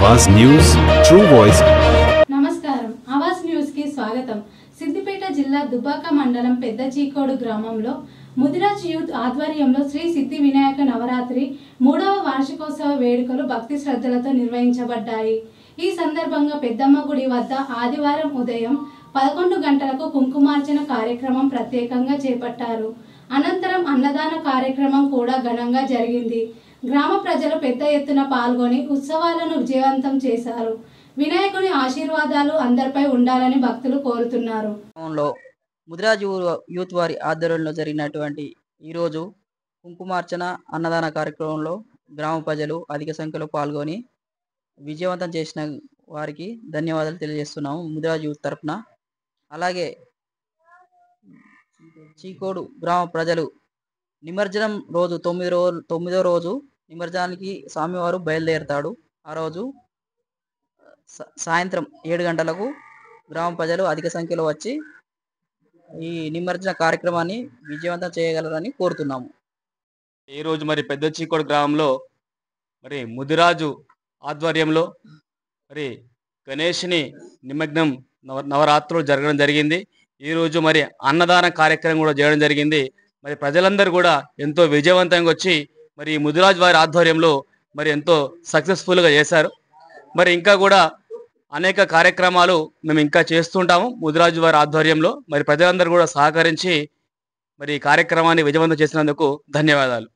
आवाज news true voice. నమస్కారం Awaaz news కి స్వాగతం। సిద్దిపేట జిల్లా దుబ్బాక మండలం పెద్ద చీకోడు గ్రామంలో ముదిరాజ్ యూత్ ఆధ్వర్యంలో శ్రీ సిద్ధి వినాయక నవరాత్రి 3వ వార్షికోత్సవ వేడుకలు భక్తి శ్రద్ధలతో నిర్వహించబడ్డాయి। ఈ సందర్భంగా పెద్దమ్మ గుడి వద్ద ఆదివారం ఉదయం 11 గంటలకు కుంకుమార్చన కార్యక్రమం ప్రత్యేకంగా చేపట్టారు। అనంతరం అన్నదాన కార్యక్రమం కూడా ఘనంగా జరిగింది। గ్రామ ప్రజలు పెద్ద ఎత్తున పాల్గొని ఉత్సవాలను విజయవంతం చేశారు। వినాయకుని ఆశీర్వాదాలు అందరిపై ఉండాలని భక్తులు కోరుతున్నారు। ముదిరాజ్ యూత్ వారి ఆధ్వర్యంలో జరిగినటువంటి ఈరోజు కుంకుమార్చన అన్నదాన కార్యక్రమంలో గ్రామ ప్రజలు అధిక సంఖ్యలో పాల్గొని విజయవంతం చేసిన వారికి ధన్యవాదాలు తెలియజేస్తున్నాము ముదిరాజ్ యూత్ తరఫున। అలాగే చీకోడు గ్రామ ప్రజలు నిమజ్జనం రోజు 9వ రోజు నిమజ్జనానికి స్వామివారు బయలుదేరుతాడు। ఆ రోజు సాయంత్రం 7 గంటలకు గ్రామ ప్రజలు అధిక సంఖ్యలో వచ్చి ఈ నిమజ్జన కార్యక్రమాన్ని విజయవంతం చేయగలరని కోరుతున్నాము। ఈ రోజు మరి పెద్ద చీకోడు గ్రామంలో మరి ముదిరాజు ఆధ్వర్యంలో మరి గణేష్ని నిమగ్నం నవరాత్రులు జరగడం జరిగింది। ఈరోజు మరి అన్నదాన కార్యక్రమం కూడా చేయడం జరిగింది। మరి ప్రజలందరూ కూడా ఎంతో విజయవంతంగా వచ్చి మరి ముదిరాజ్ వారి ఆధ్వర్యంలో మరి ఎంతో సక్సెస్ఫుల్గా చేశారు। మరి ఇంకా కూడా అనేక కార్యక్రమాలు మేము ఇంకా చేస్తుంటాము ముదిరాజు వారి ఆధ్వర్యంలో। మరి ప్రజలందరూ కూడా సహకరించి మరి కార్యక్రమాన్ని విజయవంతం చేసినందుకు ధన్యవాదాలు।